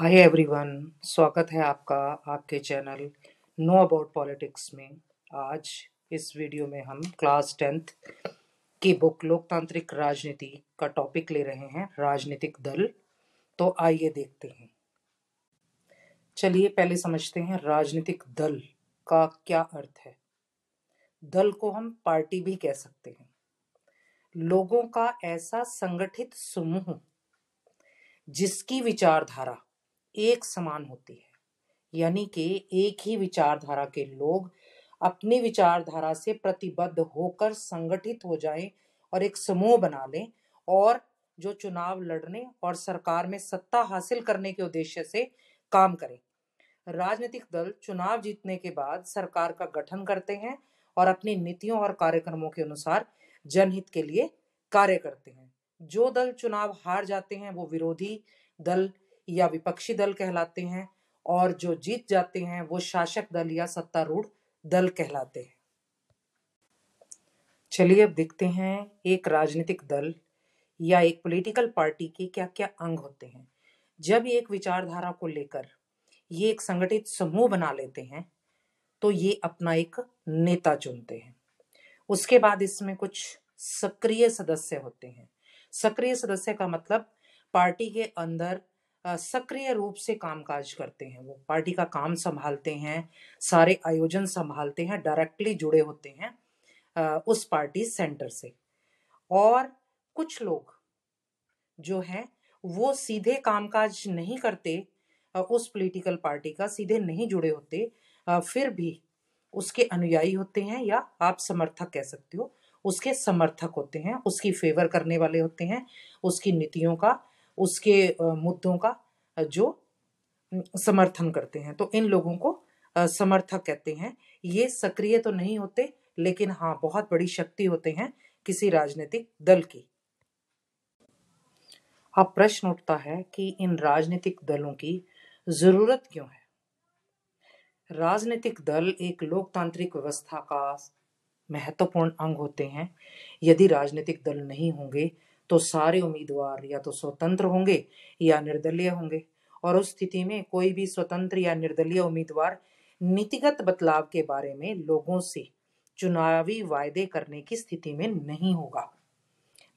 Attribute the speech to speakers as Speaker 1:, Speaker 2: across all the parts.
Speaker 1: Hi everyone, स्वागत है आपका आपके चैनल नो अबाउट पॉलिटिक्स में। आज इस वीडियो में हम क्लास 10th की बुक लोकतांत्रिक राजनीति का टॉपिक ले रहे हैं, राजनीतिक दल। तो आइए देखते हैं। चलिए पहले समझते हैं राजनीतिक दल का क्या अर्थ है। दल को हम पार्टी भी कह सकते हैं। लोगों का ऐसा संगठित समूह जिसकी विचारधारा एक समान होती है, यानी कि एक ही विचारधारा के लोग अपनी विचारधारा से प्रतिबद्ध होकर संगठित हो जाएं और एक समूह बना लें और जो चुनाव लड़ने और सरकार में सत्ता हासिल करने के उद्देश्य से काम करें। राजनीतिक दल चुनाव जीतने के बाद सरकार का गठन करते हैं और अपनी नीतियों और कार्यक्रमों के अनुसार जनहित के लिए कार्य करते हैं। जो दल चुनाव हार जाते हैं वो विरोधी दल या विपक्षी दल कहलाते हैं और जो जीत जाते हैं वो शासक दल या सत्तारूढ़ दल कहलाते हैं। चलिए अब देखते हैं एक राजनीतिक दल या एक पॉलिटिकल पार्टी के क्या क्या अंग होते हैं। जब ये एक विचारधारा को लेकर ये एक संगठित समूह बना लेते हैं तो ये अपना एक नेता चुनते हैं। उसके बाद इसमें कुछ सक्रिय सदस्य होते हैं। सक्रिय सदस्य का मतलब पार्टी के अंदर सक्रिय रूप से कामकाज करते हैं। वो पार्टी का काम संभालते हैं, सारे आयोजन संभालते हैं, डायरेक्टली जुड़े होते हैं उस पार्टी सेंटर से। और कुछ लोग जो हैं वो सीधे कामकाज नहीं करते, उस पॉलिटिकल पार्टी का सीधे नहीं जुड़े होते, फिर भी उसके अनुयायी होते हैं या आप समर्थक कह सकते हो। उसके समर्थक होते हैं, उसकी फेवर करने वाले होते हैं, उसकी नीतियों का, उसके मुद्दों का जो समर्थन करते हैं। तो इन लोगों को समर्थक कहते हैं। ये सक्रिय तो नहीं होते, लेकिन हाँ बहुत बड़ी शक्ति होते हैं किसी राजनीतिक दल की। अब प्रश्न उठता है कि इन राजनीतिक दलों की जरूरत क्यों है। राजनीतिक दल एक लोकतांत्रिक व्यवस्था का महत्वपूर्ण अंग होते हैं। यदि राजनीतिक दल नहीं होंगे तो सारे उम्मीदवार या तो स्वतंत्र होंगे या निर्दलीय होंगे, और उस स्थिति में कोई भी स्वतंत्र या निर्दलीय उम्मीदवार नीतिगत बदलाव के बारे में लोगों से चुनावी वायदे करने की स्थिति में नहीं होगा।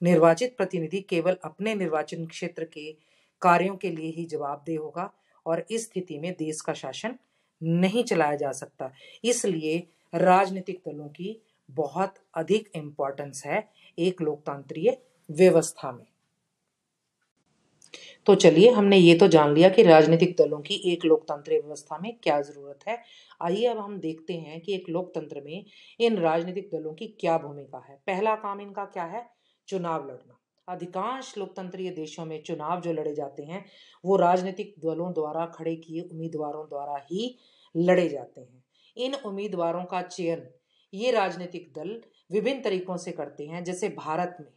Speaker 1: निर्वाचित प्रतिनिधि केवल अपने निर्वाचन क्षेत्र के कार्यों के लिए ही जवाबदेह होगा और इस स्थिति में देश का शासन नहीं चलाया जा सकता। इसलिए राजनीतिक दलों की बहुत अधिक इम्पोर्टेंस है एक लोकतांत्रिक व्यवस्था में। तो चलिए हमने ये तो जान लिया कि राजनीतिक दलों की एक लोकतांत्रिक व्यवस्था में क्या जरूरत है। आइए अब हम देखते हैं कि एक लोकतंत्र में इन राजनीतिक दलों की क्या भूमिका है। पहला काम इनका क्या है? चुनाव लड़ना। अधिकांश लोकतंत्रीय देशों में चुनाव जो लड़े जाते हैं वो राजनीतिक दलों द्वारा खड़े किए उम्मीदवारों द्वारा ही लड़े जाते हैं। इन उम्मीदवारों का चयन ये राजनीतिक दल विभिन्न तरीकों से करते हैं। जैसे भारत में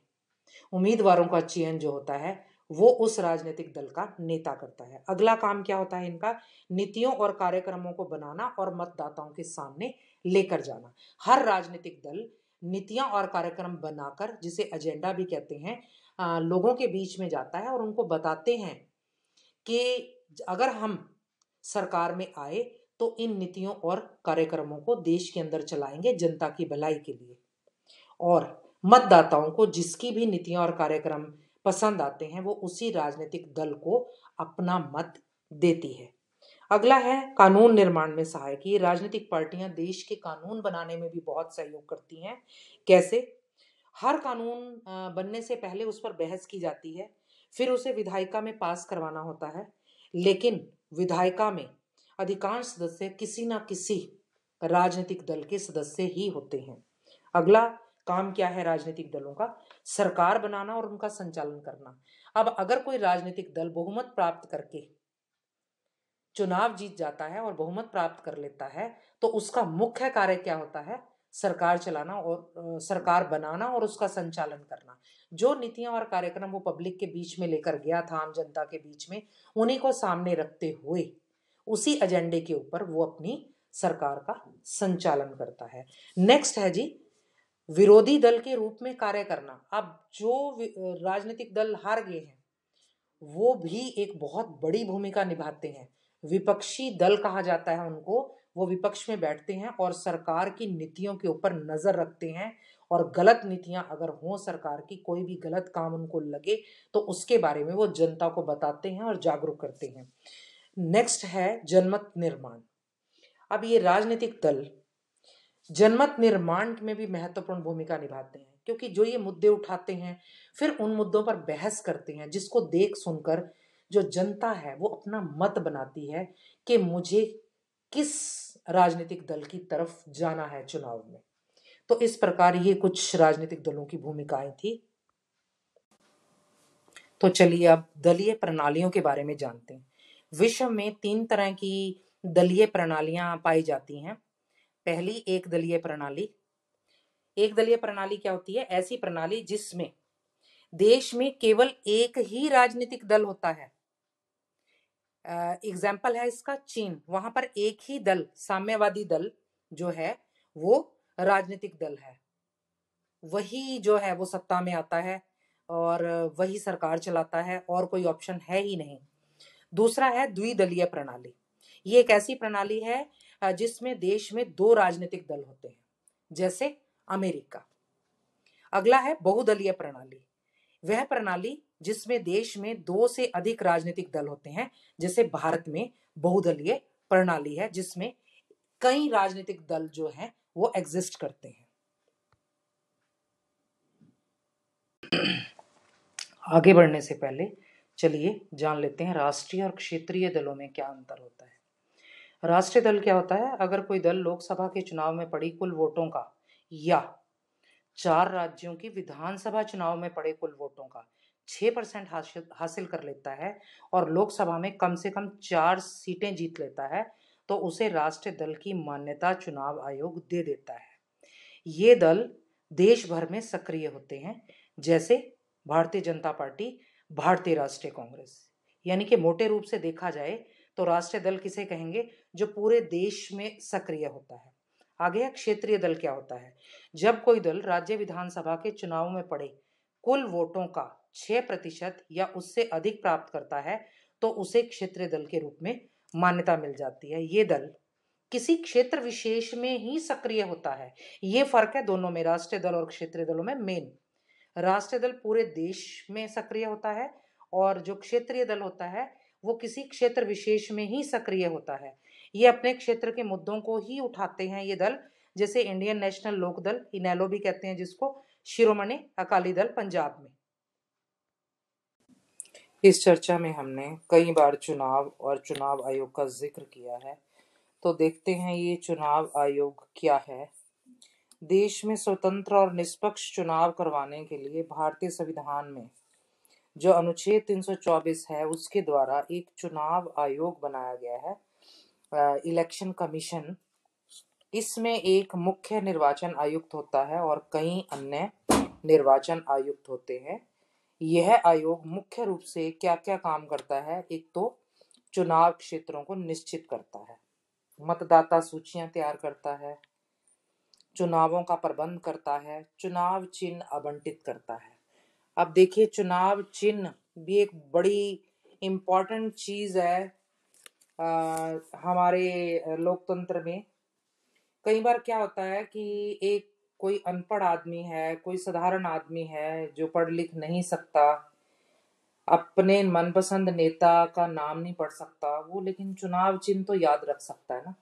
Speaker 1: उम्मीदवारों का चयन जो होता है वो उस राजनीतिक दल का नेता करता है। अगला काम क्या होता है इनका? नीतियों और कार्यक्रमों को बनाना और मतदाताओं के सामने लेकर जाना। हर राजनीतिक दल नीतियां और कार्यक्रम बनाकर, जिसे एजेंडा भी कहते हैं, लोगों के बीच में जाता है और उनको बताते हैं कि अगर हम सरकार में आए तो इन नीतियों और कार्यक्रमों को देश के अंदर चलाएंगे जनता की भलाई के लिए। और मतदाताओं को जिसकी भी नीतियां और कार्यक्रम पसंद आते हैं वो उसी राजनीतिक दल को अपना मत देती है। अगला है कानून निर्माण में सहायक। ये राजनीतिक पार्टियां देश के कानून बनाने में भी बहुत सहयोग करती हैं। कैसे? हर कानून बनने से पहले उस पर बहस की जाती है, फिर उसे विधायिका में पास करवाना होता है, लेकिन विधायिका में अधिकांश सदस्य किसी ना किसी राजनीतिक दल के सदस्य ही होते हैं। अगला काम क्या है राजनीतिक दलों का? सरकार बनाना और उनका संचालन करना। अब अगर कोई राजनीतिक दल बहुमत प्राप्त करके चुनाव जीत जाता है और बहुमत प्राप्त कर लेता है तो उसका मुख्य कार्य क्या होता है? सरकार चलाना और सरकार बनाना और उसका संचालन करना। जो नीतियां और कार्यक्रम वो पब्लिक के बीच में लेकर गया था, आम जनता के बीच में, उन्हीं को सामने रखते हुए उसी एजेंडे के ऊपर वो अपनी सरकार का संचालन करता है। नेक्स्ट है जी विरोधी दल के रूप में कार्य करना। अब जो राजनीतिक दल हार गए हैं वो भी एक बहुत बड़ी भूमिका निभाते हैं। विपक्षी दल कहा जाता है उनको। वो विपक्ष में बैठते हैं और सरकार की नीतियों के ऊपर नजर रखते हैं, और गलत नीतियां अगर हों सरकार की, कोई भी गलत काम उनको लगे तो उसके बारे में वो जनता को बताते हैं और जागरूक करते हैं। नेक्स्ट है जनमत निर्माण। अब ये राजनीतिक दल जनमत निर्माण में भी महत्वपूर्ण भूमिका निभाते हैं, क्योंकि जो ये मुद्दे उठाते हैं फिर उन मुद्दों पर बहस करते हैं, जिसको देख सुनकर जो जनता है वो अपना मत बनाती है कि मुझे किस राजनीतिक दल की तरफ जाना है चुनाव में। तो इस प्रकार ये कुछ राजनीतिक दलों की भूमिकाएं थी। तो चलिए अब दलीय प्रणालियों के बारे में जानते हैं। विश्व में 3 तरह की दलीय प्रणालियां पाई जाती हैं। पहली एक दलीय प्रणाली। एक दलीय प्रणाली क्या होती है? ऐसी प्रणाली जिसमें देश में केवल एक ही राजनीतिक दल होता है। एग्जाम्पल है इसका चीन। वहां पर एक ही दल, साम्यवादी दल जो है वो राजनीतिक दल है, वही जो है वो सत्ता में आता है और वही सरकार चलाता है, और कोई ऑप्शन है ही नहीं। दूसरा है द्विदलीय प्रणाली। ये एक ऐसी प्रणाली है जिसमें देश में 2 राजनीतिक दल होते हैं, जैसे अमेरिका। अगला है बहुदलीय प्रणाली। वह प्रणाली जिसमें देश में 2 से अधिक राजनीतिक दल होते हैं, जैसे भारत में बहुदलीय प्रणाली है जिसमें कई राजनीतिक दल जो हैं वो एग्जिस्ट करते हैं। आगे बढ़ने से पहले चलिए जान लेते हैं राष्ट्रीय और क्षेत्रीय दलों में क्या अंतर होता है। राष्ट्रीय दल क्या होता है? अगर कोई दल लोकसभा के चुनाव में पड़ी कुल वोटों का या 4 राज्यों की विधानसभा चुनाव में पड़े कुल वोटों का 6% हासिल कर लेता है और लोकसभा में कम से कम 4 सीटें जीत लेता है, तो उसे राष्ट्रीय दल की मान्यता चुनाव आयोग दे देता है। ये दल देश भर में सक्रिय होते हैं, जैसे भारतीय जनता पार्टी, भारतीय राष्ट्रीय कांग्रेस। यानी कि मोटे रूप से देखा जाए तो राष्ट्रीय दल किसे कहेंगे? जो पूरे देश में सक्रिय होता है। आगे है क्षेत्रीय दल। क्या होता है? जब कोई दल राज्य विधानसभा के चुनाव में पड़े कुल वोटों का 6% या उससे अधिक प्राप्त करता है, तो उसे क्षेत्रीय दल के रूप में मान्यता मिल जाती है। ये दल किसी क्षेत्र विशेष में ही सक्रिय होता है। ये फर्क है दोनों में, राष्ट्रीय दल और क्षेत्रीय दलों में। मेन राष्ट्रीय दल पूरे देश में सक्रिय होता है और जो क्षेत्रीय दल होता है वो किसी क्षेत्र विशेष में ही सक्रिय होता है। ये अपने क्षेत्र के मुद्दों को ही उठाते हैं ये दल, जैसे इंडियन नेशनल लोक दल, इनेलो भी कहते हैं जिसको, शिरोमणि अकाली दल पंजाब में। इस चर्चा में हमने कई बार चुनाव और चुनाव आयोग का जिक्र किया है, तो देखते हैं ये चुनाव आयोग क्या है। देश में स्वतंत्र और निष्पक्ष चुनाव करवाने के लिए भारतीय संविधान में जो अनुच्छेद 324 है उसके द्वारा एक चुनाव आयोग बनाया गया है, इलेक्शन कमीशन। इसमें एक मुख्य निर्वाचन आयुक्त होता है और कई अन्य निर्वाचन आयुक्त होते हैं। यह आयोग मुख्य रूप से क्या क्या काम करता है? एक तो चुनाव क्षेत्रों को निश्चित करता है, मतदाता सूचियां तैयार करता है, चुनावों का प्रबंध करता है, चुनाव चिन्ह आवंटित करता है। अब देखिए चुनाव चिन्ह भी एक बड़ी इम्पोर्टेंट चीज है हमारे लोकतंत्र में। कई बार क्या होता है कि एक कोई अनपढ़ आदमी है, कोई साधारण आदमी है जो पढ़ लिख नहीं सकता, अपने मनपसंद नेता का नाम नहीं पढ़ सकता, वो लेकिन चुनाव चिन्ह तो याद रख सकता है ना।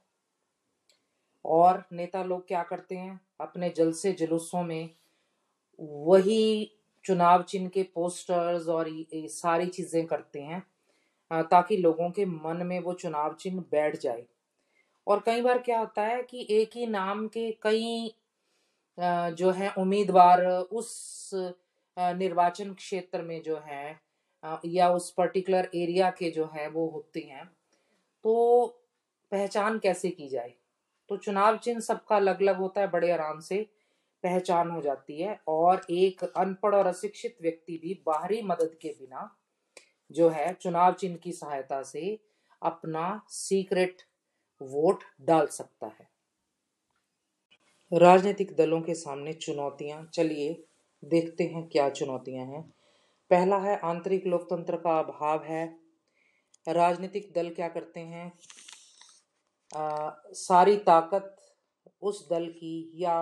Speaker 1: और नेता लोग क्या करते हैं? अपने जलसे जुलूसों में वही चुनाव चिन्ह के पोस्टर्स और ये सारी चीजें करते हैं ताकि लोगों के मन में वो चुनाव चिन्ह बैठ जाए। और कई बार क्या होता है कि एक ही नाम के कई जो है उम्मीदवार उस निर्वाचन क्षेत्र में जो है या उस पर्टिकुलर एरिया के जो है वो होते हैं, तो पहचान कैसे की जाए? तो चुनाव चिन्ह सबका अलग अलग होता है, बड़े आराम से पहचान हो जाती है। और एक अनपढ़ और अशिक्षित व्यक्ति भी बाहरी मदद के बिना जो है चुनाव चिन्ह की सहायता से अपना सीक्रेट वोट डाल सकता है। राजनीतिक दलों के सामने चुनौतियां, चलिए देखते हैं क्या चुनौतियां हैं। पहला है आंतरिक लोकतंत्र का अभाव है। राजनीतिक दल क्या करते हैं, सारी ताकत उस दल की या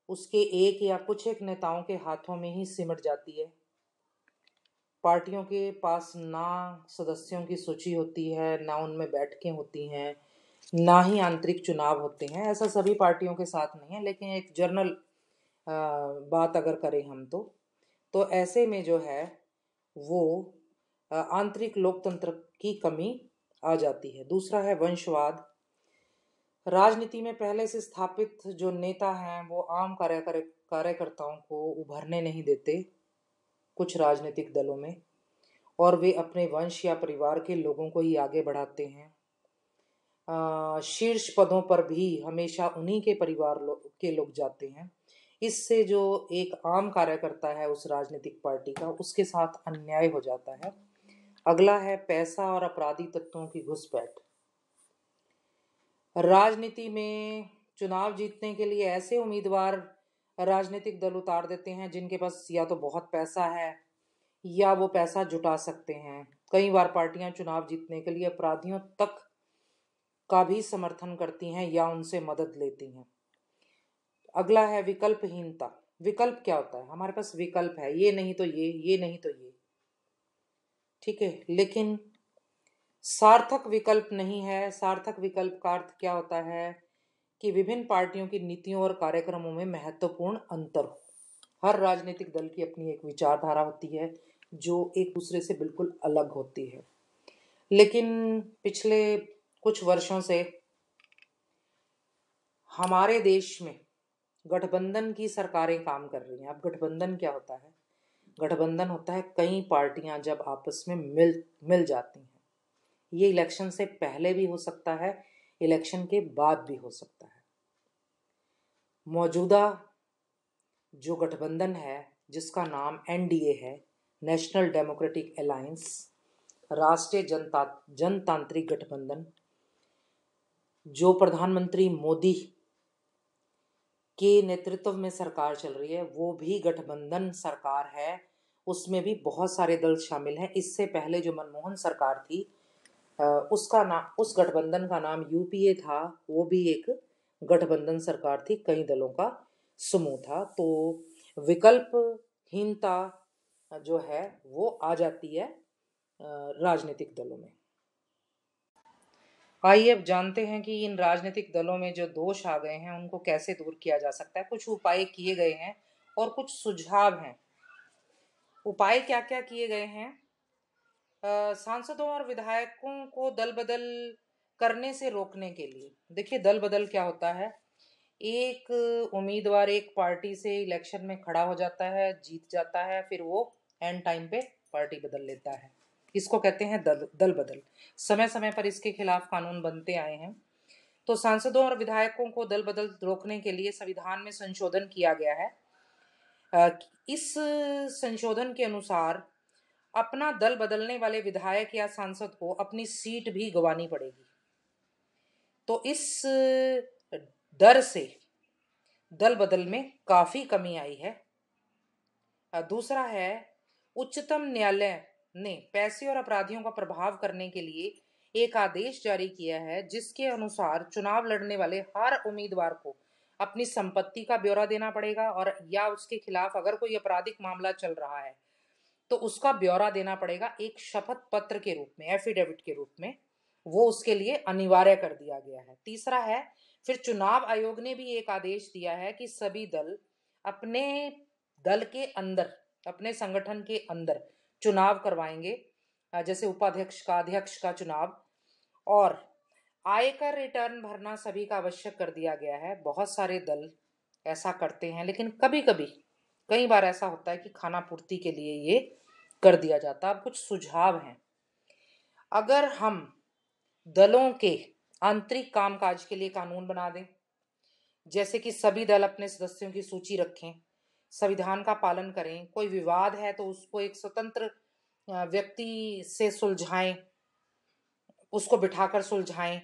Speaker 1: उसके एक या कुछ एक नेताओं के हाथों में ही सिमट जाती है। पार्टियों के पास ना सदस्यों की सूची होती है, ना उनमें बैठकें होती हैं, ना ही आंतरिक चुनाव होते हैं। ऐसा सभी पार्टियों के साथ नहीं है, लेकिन एक जनरल बात अगर करें हम तो ऐसे में जो है वो आंतरिक लोकतंत्र की कमी आ जाती है। दूसरा है वंशवाद। राजनीति में पहले से स्थापित जो नेता हैं वो आम कार्यकर्ताओं को उभरने नहीं देते कुछ राजनीतिक दलों में, और वे अपने वंश या परिवार के लोगों को ही आगे बढ़ाते हैं। शीर्ष पदों पर भी हमेशा उन्हीं के के लोग जाते हैं। इससे जो एक आम कार्यकर्ता है उस राजनीतिक पार्टी का, उसके साथ अन्याय हो जाता है। अगला है पैसा और अपराधी तत्वों की घुसपैठ। राजनीति में चुनाव जीतने के लिए ऐसे उम्मीदवार राजनीतिक दल उतार देते हैं जिनके पास या तो बहुत पैसा है या वो पैसा जुटा सकते हैं। कई बार पार्टियां चुनाव जीतने के लिए अपराधियों तक का भी समर्थन करती हैं या उनसे मदद लेती हैं। अगला है विकल्पहीनता। विकल्प क्या होता है, हमारे पास विकल्प है, ये नहीं तो ये नहीं तो ये, ठीक है, लेकिन सार्थक विकल्प नहीं है। सार्थक विकल्प का अर्थ क्या होता है कि विभिन्न पार्टियों की नीतियों और कार्यक्रमों में महत्वपूर्ण अंतर हो। हर राजनीतिक दल की अपनी एक विचारधारा होती है जो एक दूसरे से बिल्कुल अलग होती है। लेकिन पिछले कुछ वर्षों से हमारे देश में गठबंधन की सरकारें काम कर रही हैं। अब गठबंधन क्या होता है, गठबंधन होता है कई पार्टियां जब आपस में मिल जाती हैं। ये इलेक्शन से पहले भी हो सकता है, इलेक्शन के बाद भी हो सकता है। मौजूदा जो गठबंधन है जिसका नाम एनडीए है, नेशनल डेमोक्रेटिक अलायंस, राष्ट्रीय जनतांत्रिक गठबंधन, जो प्रधानमंत्री मोदी के नेतृत्व में सरकार चल रही है, वो भी गठबंधन सरकार है। उसमें भी बहुत सारे दल शामिल हैं। इससे पहले जो मनमोहन सरकार थी, उसका नाम, उस गठबंधन का नाम यूपीए था। वो भी एक गठबंधन सरकार थी, कई दलों का समूह था। तो विकल्पहीनता जो है वो आ जाती है राजनीतिक दलों में। आइए अब जानते हैं कि इन राजनीतिक दलों में जो दोष आ गए हैं उनको कैसे दूर किया जा सकता है। कुछ उपाय किए गए हैं और कुछ सुझाव हैं। उपाय क्या क्या किए गए हैं? सांसदों और विधायकों को दल बदल करने से रोकने के लिए। देखिए, दल बदल क्या होता है, एक उम्मीदवार एक पार्टी से इलेक्शन में खड़ा हो जाता है, जीत जाता है, फिर वो एंड टाइम पे पार्टी बदल लेता है। इसको कहते हैं दल बदल। समय समय पर इसके खिलाफ कानून बनते आए हैं। तो सांसदों और विधायकों को दल बदल रोकने के लिए संविधान में संशोधन किया गया है। इस संशोधन के अनुसार अपना दल बदलने वाले विधायक या सांसद को अपनी सीट भी गंवानी पड़ेगी। तो इस दर से दल बदल में काफी कमी आई है। दूसरा है, उच्चतम न्यायालय ने पैसे और अपराधियों का प्रभाव करने के लिए एक आदेश जारी किया है जिसके अनुसार चुनाव लड़ने वाले हर उम्मीदवार को अपनी संपत्ति का ब्यौरा देना पड़ेगा, और या उसके खिलाफ अगर कोई आपराधिक मामला चल रहा है तो उसका ब्यौरा देना पड़ेगा एक शपथ पत्र के रूप में, एफिडेविट के रूप में। वो उसके लिए अनिवार्य कर दिया गया है। तीसरा है, फिर चुनाव आयोग ने भी एक आदेश दिया है कि सभी दल अपने दल के अंदर, अपने संगठन के अंदर चुनाव करवाएंगे, जैसे उपाध्यक्ष का, अध्यक्ष का चुनाव। और आयकर रिटर्न भरना सभी का आवश्यक कर दिया गया है। बहुत सारे दल ऐसा करते हैं, लेकिन कभी कभी कई बार ऐसा होता है कि खाना पूर्ति के लिए ये कर दिया जाता। अब कुछ सुझाव हैं। अगर हम दलों के आंतरिक कामकाज के लिए कानून बना दें, जैसे कि सभी दल अपने सदस्यों की सूची रखें, संविधान का पालन करें, कोई विवाद है तो उसको एक स्वतंत्र व्यक्ति से सुलझाएं, उसको बिठाकर सुलझाएं,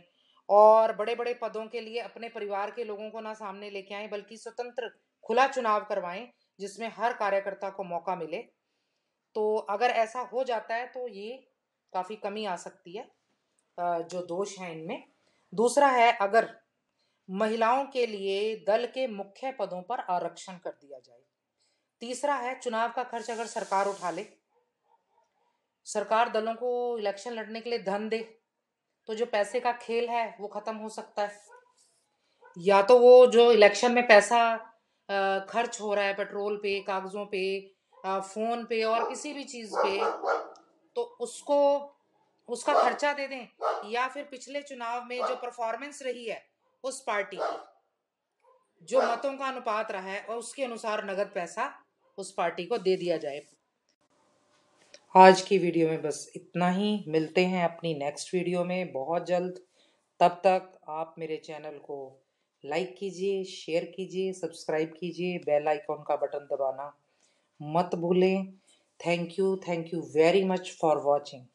Speaker 1: और बड़े बड़े पदों के लिए अपने परिवार के लोगों को ना सामने लेके आएं, बल्कि स्वतंत्र खुला चुनाव करवाएं जिसमें हर कार्यकर्ता को मौका मिले। तो अगर ऐसा हो जाता है तो ये काफ़ी कमी आ सकती है जो दोष हैं इनमें। दूसरा है, अगर महिलाओं के लिए दल के मुख्य पदों पर आरक्षण कर दिया जाए। तीसरा है, चुनाव का खर्च अगर सरकार उठा ले, सरकार दलों को इलेक्शन लड़ने के लिए धन दे, तो जो पैसे का खेल है वो खत्म हो सकता है। या तो वो जो इलेक्शन में पैसा खर्च हो रहा है पेट्रोल पे, कागजों पे, फोन पे और किसी भी चीज पे, तो उसको उसका खर्चा दे दें, या फिर पिछले चुनाव में जो परफॉर्मेंस रही है उस पार्टी की, जो मतों का अनुपात रहा है और उसके अनुसार नगद पैसा उस पार्टी को दे दिया जाए। आज की वीडियो में बस इतना ही। मिलते हैं अपनी नेक्स्ट वीडियो में बहुत जल्द। तब तक आप मेरे चैनल को लाइक कीजिए, शेयर कीजिए, सब्सक्राइब कीजिए, बेल आइकॉन का बटन दबाना मत भूलें। Thank you very much for watching.